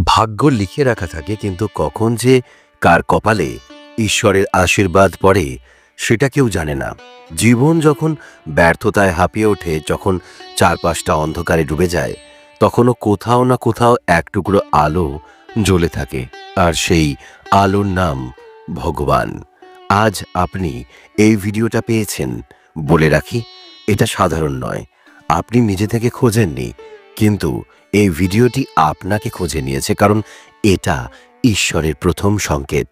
ভাগ্য লিখে রাখা থাকে, কিন্তু কখন যে কার কপালে ঈশ্বরের আশীর্বাদ পড়ে সেটা কেউ জানে না। জীবন যখন ব্যর্থতায় হাঁপিয়ে ওঠে, যখন চারপাশটা অন্ধকারে ডুবে যায়, তখনও কোথাও না কোথাও এক টুকরো আলো জ্বলে থাকে, আর সেই আলোর নাম ভগবান। আজ আপনি এই ভিডিওটা পেয়েছেন, বলে রাখি, এটা সাধারণ নয়। আপনি নিজে থেকে খোঁজেননি, কিন্তু এই ভিডিওটি আপনাকে খুঁজে নিয়েছে, কারণ এটা ঈশ্বরের প্রথম সংকেত।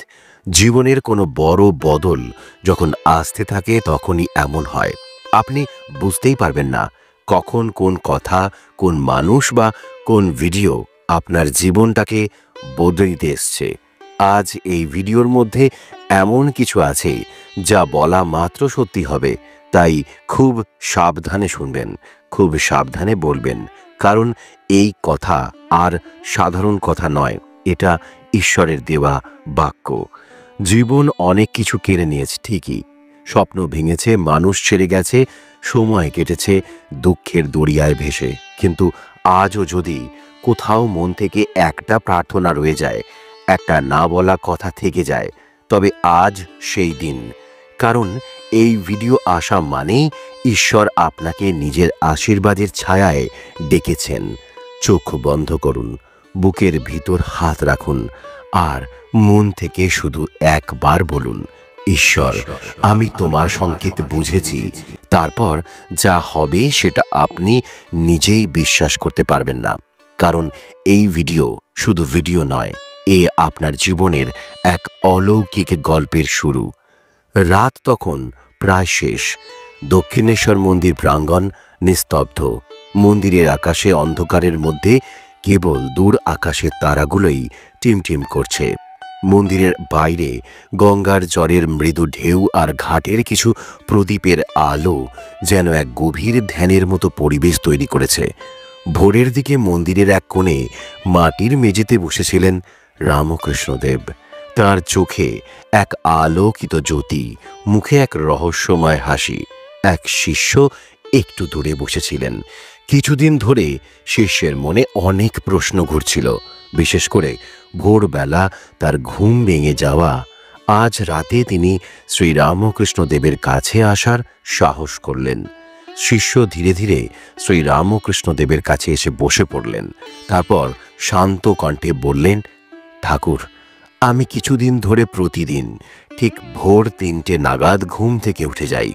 জীবনের কোনো বড় বদল যখন আসতে থাকে, তখনই এমন হয়। আপনি বুঝতেই পারবেন না কখন কোন কথা, কোন মানুষ বা কোন ভিডিও আপনার জীবনটাকে বদলে দিতে এসছে। আজ এই ভিডিওর মধ্যে এমন কিছু আছে যা বলা মাত্র সত্যি হবে, তাই খুব সাবধানে শুনবেন, খুব সাবধানে বলবেন, কারণ এই কথা আর সাধারণ কথা নয়, এটা ঈশ্বরের দেওয়া বাক্য। জীবন অনেক কিছু কেড়ে নিয়েছে ঠিকই, স্বপ্ন ভেঙেছে, মানুষ ছেড়ে গেছে, সময় কেটেছে দুঃখের দরিয়ায় ভেসে, কিন্তু আজও যদি কোথাও মন থেকে একটা প্রার্থনা রয়ে যায়, একটা না বলা কথা থেকে যায়, তবে আজ সেই দিন। কারণ এই ভিডিও আসা মানেই ঈশ্বর আপনাকে নিজের আশীর্বাদের ছায়ায় ডেকেছেন। চোখ বন্ধ করুন, বুকের ভিতর হাত রাখুন, আর মন থেকে শুধু একবার বলুন, ঈশ্বর, আমি তোমার সংকেত বুঝেছি। তারপর যা হবে সেটা আপনি নিজেই বিশ্বাস করতে পারবেন না, কারণ এই ভিডিও শুধু ভিডিও নয়, এ আপনার জীবনের এক অলৌকিক গল্পের শুরু। রাত তখন প্রায় শেষ। দক্ষিণেশ্বর মন্দির প্রাঙ্গণ নিস্তব্ধ। মন্দিরের আকাশে অন্ধকারের মধ্যে কেবল দূর আকাশের তারাগুলোই টিমটিম করছে। মন্দিরের বাইরে গঙ্গার জলের মৃদু ঢেউ আর ঘাটের কিছু প্রদীপের আলো যেন এক গভীর ধ্যানের মতো পরিবেশ তৈরি করেছে। ভোরের দিকে মন্দিরের এক কোণে মাটির মেঝেতে বসেছিলেন রামকৃষ্ণদেব। তার চোখে এক আলোকিত জ্যোতি, মুখে এক রহস্যময় হাসি। এক শিষ্য একটু দূরে বসেছিলেন। কিছুদিন ধরে শিষ্যের মনে অনেক প্রশ্ন ঘুরছিল, বিশেষ করে ভোরবেলা তার ঘুম ভেঙে যাওয়া। আজ রাতে তিনি শ্রীরামকৃষ্ণদেবের কাছে আসার সাহস করলেন। শিষ্য ধীরে ধীরে শ্রীরামকৃষ্ণদেবের কাছে এসে বসে পড়লেন। তারপর শান্ত কণ্ঠে বললেন, ঠাকুর, আমি কিছুদিন ধরে প্রতিদিন ঠিক ভোর 3টে নাগাদ ঘুম থেকে উঠে যাই।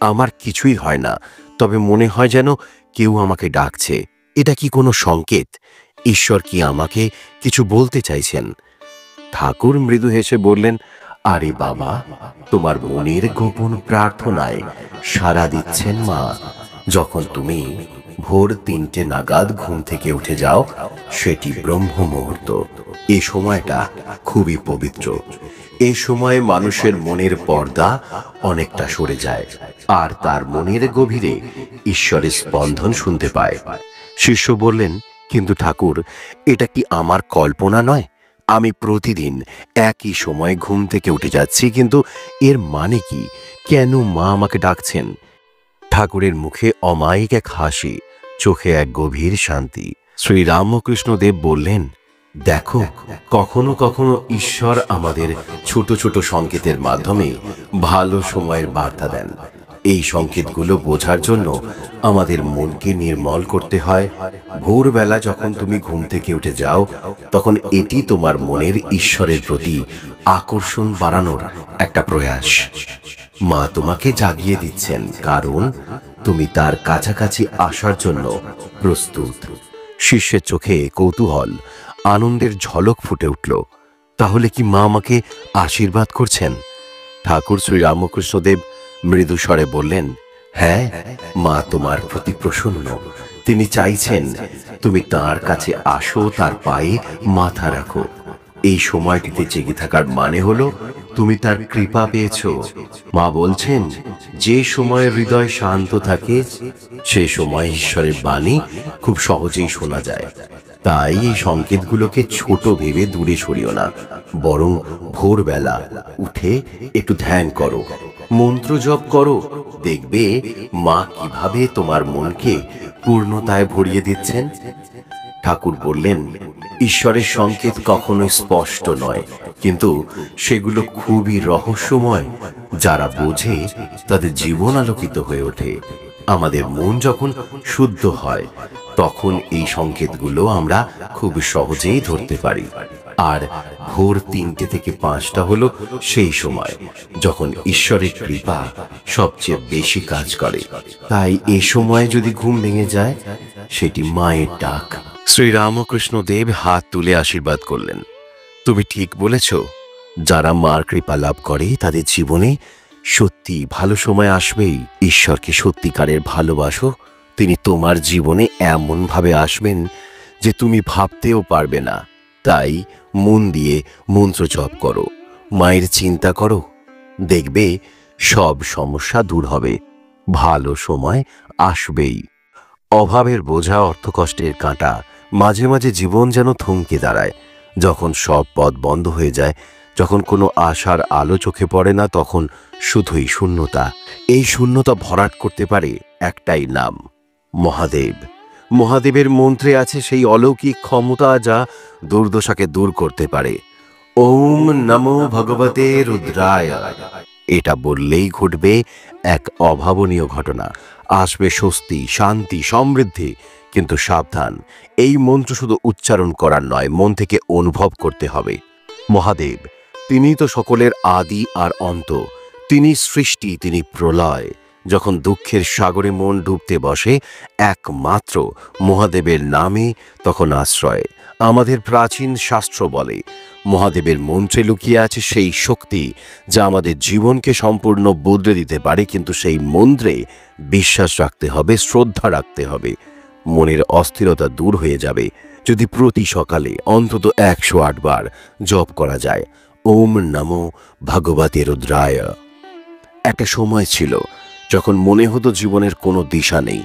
আমার কিছুই হয় না, তবে মনে হয় যেন কেউ আমাকে ডাকছে। এটা কি কোনো সংকেত? ঈশ্বর কি আমাকে কিছু বলতে চাইছেন? ঠাকুর মৃদু হেসে বললেন, আরে বাবা, তোমার মনের গোপন প্রার্থনায় সাড়া দিচ্ছেন মা। যখন তুমি ভোর 3টে নাগাদ ঘুম থেকে উঠে যাও, সেটি ব্রহ্ম মুহূর্ত। এই সময়টা খুবই পবিত্র। এই সময়ে মানুষের মনের পর্দা অনেকটা সরে যায়, আর তার মনের গভীরে ঈশ্বরের স্পন্দন শুনতে পায়। শিষ্য বললেন, কিন্তু ঠাকুর, এটা কি আমার কল্পনা নয়? আমি প্রতিদিন একই সময়ে ঘুম থেকে উঠে যাচ্ছি, কিন্তু এর মানে কি? কেন মা আমাকে ডাকছেন? ঠাকুরের মুখে অমায়িক এক হাসি, চোখে এক গভীর শান্তি। শ্রীরামকৃষ্ণদেব বললেন, দেখো, কখনো কখনো ঈশ্বর আমাদের ছোট ছোট সংকেতের মাধ্যমে ভালো সময়ের বার্তা দেন। এই সংকেতগুলো বোঝার জন্য আমাদের মনকে নির্মল করতে হয়। ভোরবেলা যখন তুমি ঘুম থেকে উঠে যাও, তখন এটি তোমার মনের ঈশ্বরের প্রতি আকর্ষণ বাড়ানোর একটা প্রয়াস। মা তোমাকে জাগিয়ে দিচ্ছেন, কারণ তুমি তার কাছাকাছি আসার জন্য প্রস্তুত। শিষ্যের চোখে কৌতূহল, আনন্দের ঝলক ফুটে উঠল। তাহলে কি মা আমাকে আশীর্বাদ করছেন? ঠাকুর শ্রীরামকৃষ্ণদেব মৃদু স্বরে বললেন, হ্যাঁ, মা তোমার প্রতি প্রসন্ন। তিনি চাইছেন তুমি তার কাছে আসো, তার পায়ে মাথা রাখো। এই সময়টিতে জেগে থাকার মানে হলো তুমি তার কৃপা পেয়েছ। মা বলছেন, যে সময় হৃদয় শান্ত থাকে, সে সময় ঈশ্বরের বাণী খুব সহজেই শোনা যায়। তাই এই সংকেতগুলোকে ছোট ভেবে দূরে সরিও না, বরং ভোরবেলা উঠে একটু ধ্যান করো, মন্ত্র জপ করো। দেখবে মা কিভাবে তোমার মনকে পূর্ণতায় ভরিয়ে দিচ্ছেন। ঠাকুর বললেন, ঈশ্বরের সংকেত কখনোই স্পষ্ট নয়, কিন্তু সেগুলো খুবই রহস্যময়। যারা বোঝে তাদের জীবন আলোকিত হয়ে ওঠে। আমাদের মন যখন শুদ্ধ হয় তখন এই সংকেতগুলো আমরা খুব সহজেই ধরতে পারি। আর ভোর 3টে থেকে 5টা হলো সেই সময় যখন ঈশ্বরের কৃপা সবচেয়ে বেশি কাজ করে। তাই এ সময় যদি ঘুম ভেঙে যায়, সেটি মায়ের ডাক। শ্রীরামকৃষ্ণ দেব হাত তুলে আশীর্বাদ করলেন। তুমি ঠিক বলেছ, যারা মার কৃপা লাভ করে তাদের জীবনে সত্যি ভালো সময় আসবেই। ঈশ্বরকে সত্যিকারের ভালোবাসো, তিনি তোমার জীবনে এমন ভাবে আসবেন যে তুমি ভাবতেও পারবে না। তাই মন দিয়ে মন্ত্র জপ করো, মায়ের চিন্তা করো, দেখবে সব সমস্যা দূর হবে, ভালো সময় আসবেই। অভাবের বোঝা, অর্থকষ্টের কাঁটা, মাঝে মাঝে জীবন যেন থমকে দাঁড়ায়। যখন সব পথ বন্ধ হয়ে যায়, যখন কোনো আশার আলো চোখে পড়ে না, তখন শুধুই শূন্যতা। এই শূন্যতা ভরাট করতে পারে একটাই নাম, মহাদেব। মহাদেবের মন্ত্রে আছে সেই অলৌকিক ক্ষমতা যা দুর্দশাকে দূর করতে পারে। ওম নমো ভগবতে রুদ্রায়। এটা বললেই ঘটবে এক অভাবনীয় ঘটনা। আসবে স্বস্তি, শান্তি, সমৃদ্ধি। কিন্তু সাবধান, এই মন্ত্র শুধু উচ্চারণ করার নয়, মন থেকে অনুভব করতে হবে। মহাদেব, তিনি তো সকলের আদি আর অন্ত। তিনি সৃষ্টি, তিনি প্রলয়। যখন দুঃখের সাগরে মন ডুবতে বসে, একমাত্র মহাদেবের নামে তখন আশ্রয়। আমাদের প্রাচীন শাস্ত্র বলে, মহাদেবের মন্ত্রে লুকিয়ে আছে সেই শক্তি যা আমাদের জীবনকে সম্পূর্ণ বদলে দিতে পারে। কিন্তু সেই মন্ত্রে বিশ্বাস রাখতে হবে, শ্রদ্ধা রাখতে হবে। মনের অস্থিরতা দূর হয়ে যাবে যদি প্রতি সকালে অন্তত 108 বার জপ করা যায়, ওম নমো ভগবতে রুদ্রায়। একটা সময় ছিল যখন মনে হতো জীবনের কোনো দিশা নেই,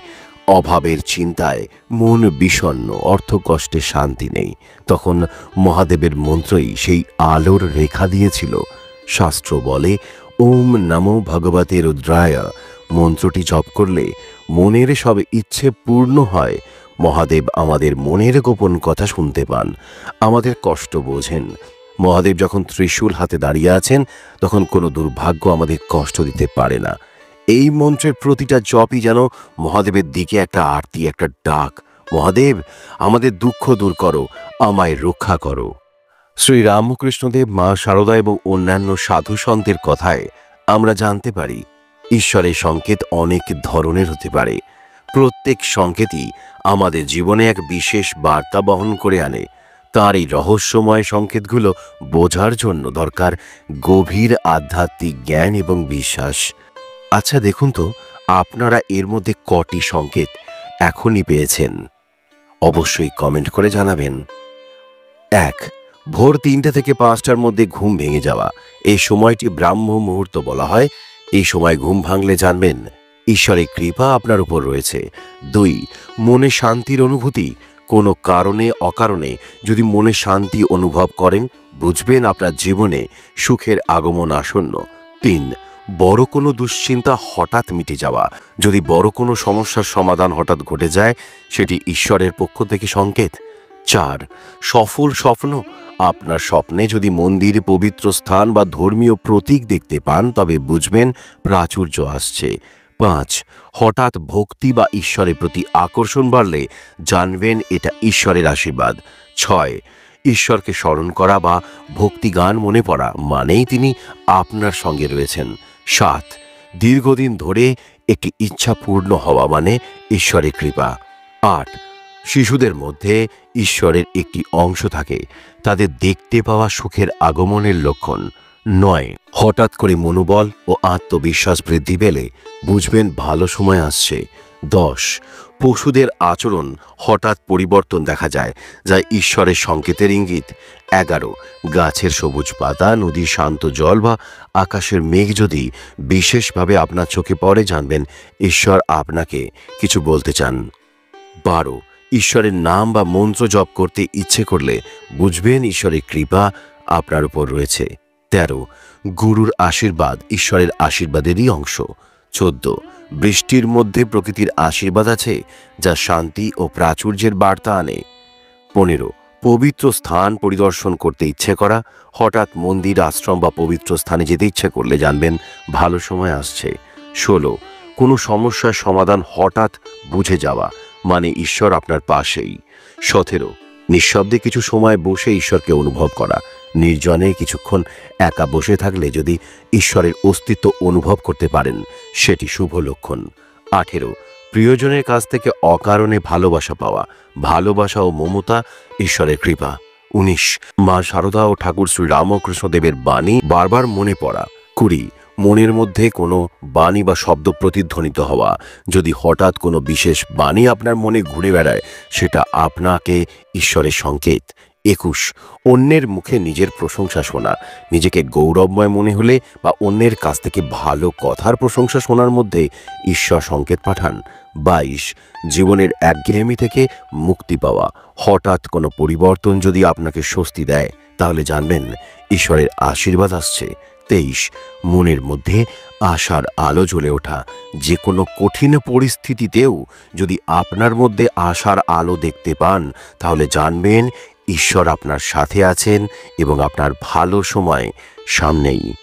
অভাবের চিন্তায় মন বিষণ্ণ, অর্থকষ্টে শান্তি নেই। তখন মহাদেবের মন্ত্রই সেই আলোর রেখা দিয়েছিল। শাস্ত্র বলে, ওম নমো ভগবতে রুদ্রায় মন্ত্রটি জপ করলে মনের সব ইচ্ছে পূর্ণ হয়। মহাদেব আমাদের মনের গোপন কথা শুনতে পান, আমাদের কষ্ট বোঝেন। মহাদেব যখন ত্রিশূল হাতে দাঁড়িয়ে আছেন, তখন কোনো দুর্ভাগ্য আমাদের কষ্ট দিতে পারে না। এই মন্ত্রের প্রতিটা জপই যেন মহাদেবের দিকে একটা আরতি, একটা ডাক। মহাদেব, আমাদের দুঃখ দূর করো, আমায় রক্ষা করো। শ্রী রামকৃষ্ণদেব, মা শারদা এবং অন্যান্য সাধু সন্তের কথায় আমরা জানতে পারি ঈশ্বরের সংকেত অনেক ধরনের হতে পারে। প্রত্যেক সংকেতই আমাদের জীবনে এক বিশেষ বার্তা বহন করে আনে। তার এই রহস্যময় সংকেতগুলো বোঝার জন্য দরকার গভীর আধ্যাত্মিক জ্ঞান এবং বিশ্বাস। আচ্ছা দেখুন তো, আপনারা এর মধ্যে কটি সংকেত এখনই পেয়েছেন? অবশ্যই কমেন্ট করে জানাবেন। 1. ভোর 3টে থেকে 5টার মধ্যে ঘুম ভেঙে যাওয়া। এই সময়টি ব্রাহ্ম মুহূর্ত বলা হয়। এই সময় ঘুম ভাঙলে জানবেন ঈশ্বরের কৃপা আপনার উপর রয়েছে। 2. মনে শান্তির অনুভূতি। কোনো কারণে অকারণে যদি মনে শান্তি অনুভব করেন, বুঝবেন আপনার জীবনে সুখের আগমন আসন্ন। 3. বড় কোনো দুশ্চিন্তা হঠাৎ মিটে যাওয়া। যদি বড় কোনো সমস্যার সমাধান হঠাৎ ঘটে যায়, সেটি ঈশ্বরের পক্ষ থেকে সংকেত। 4. সফল স্বপ্ন। আপনার স্বপ্নে যদি মন্দির, পবিত্র স্থান বা ধর্মীয় প্রতীক দেখতে পান, তবে বুঝবেন প্রাচুর্য আসছে। 5. হঠাৎ ভক্তি বা ঈশ্বরের প্রতি আকর্ষণ বাড়লে জানবেন এটা ঈশ্বরের আশীর্বাদ। 6. ঈশ্বরকে স্মরণ করা বা ভক্তি গান মনে পড়া মানেই তিনি আপনার সঙ্গে রয়েছেন। 7. দীর্ঘদিন ধরে একটি ইচ্ছা পূর্ণ হওয়া মানে ঈশ্বরের কৃপা। 8. শিশুদের মধ্যে ঈশ্বরের একটি অংশ থাকে, তাদের দেখতে পাওয়া সুখের আগমনের লক্ষণ। 9. হঠাৎ করে মনোবল ও আত্মবিশ্বাস বৃদ্ধি পেলে বুঝবেন ভালো সময় আসছে। 10. পশুদের আচরণ হঠাৎ পরিবর্তন দেখা যায়, যা ঈশ্বরের সংকেতের ইঙ্গিত। 11. গাছের সবুজ পাতা, নদীর শান্ত জল বা আকাশের মেঘ যদি বিশেষভাবে আপনার চোখে পড়ে, জানবেন ঈশ্বর আপনাকে কিছু বলতে চান। 12. ঈশ্বরের নাম বা মন্ত্র জপ করতে ইচ্ছে করলে বুঝবেন ঈশ্বরের কৃপা আপনার উপর রয়েছে। 13. গুরুর আশীর্বাদ ঈশ্বরের আশীর্বাদেরই অংশ। 14. বৃষ্টির মধ্যে প্রকৃতির আশীর্বাদ আছে, যা শান্তি ও প্রাচুর্যের বার্তা আনে। 15. পবিত্র স্থান পরিদর্শন করতে ইচ্ছে করা, হঠাৎ মন্দির, আশ্রম বা পবিত্র স্থানে যেতে ইচ্ছে করলে জানবেন ভালো সময় আসছে। 16, কোনো সমস্যার সমাধান হঠাৎ বুঝে যাওয়া, মানে ঈশ্বর আপনার পাশেই। 17, নিঃশব্দে কিছু সময় বসে ঈশ্বরকে অনুভব করা। নির্জনে কিছুক্ষণ একা বসে থাকলে যদি ঈশ্বরের অস্তিত্ব অনুভব করতে পারেন, সেটি শুভ লক্ষণ। 18, প্রিয়জনের কাছ থেকে অকারণে ভালোবাসা পাওয়া। ভালোবাসা ও মমতা ঈশ্বরের কৃপা। 19, মা শারদা ও ঠাকুর শ্রী রামকৃষ্ণদেবের বাণী বারবার মনে পড়া। 20, মনের মধ্যে কোনো বাণী বা শব্দ প্রতিধ্বনিত হওয়া। যদি হঠাৎ কোনো বিশেষ বাণী আপনার মনে ঘুরে বেড়ায়, সেটা আপনাকে ঈশ্বরের সংকেত। 21, অন্যের মুখে নিজের প্রশংসা শোনা। নিজেকে গৌরবময় মনে হলে বা অন্যের কাছ থেকে ভালো কথার প্রশংসা শোনার মধ্যে ঈশ্বর সংকেত পাঠান। 22, জীবনের একঘেয়েমি থেকে মুক্তি পাওয়া। হঠাৎ কোনো পরিবর্তন যদি আপনাকে স্বস্তি দেয়, তাহলে জানবেন ঈশ্বরের আশীর্বাদ আসছে। 23, মনের মধ্যে আশার আলো জ্বলে ওঠা। যে কোনো কঠিন পরিস্থিতিতেও যদি আপনার মধ্যে আশার আলো দেখতে পান, তাহলে জানবেন ঈশ্বর আপনার সাথে আছেন এবং আপনার ভালো সময় সামনেই।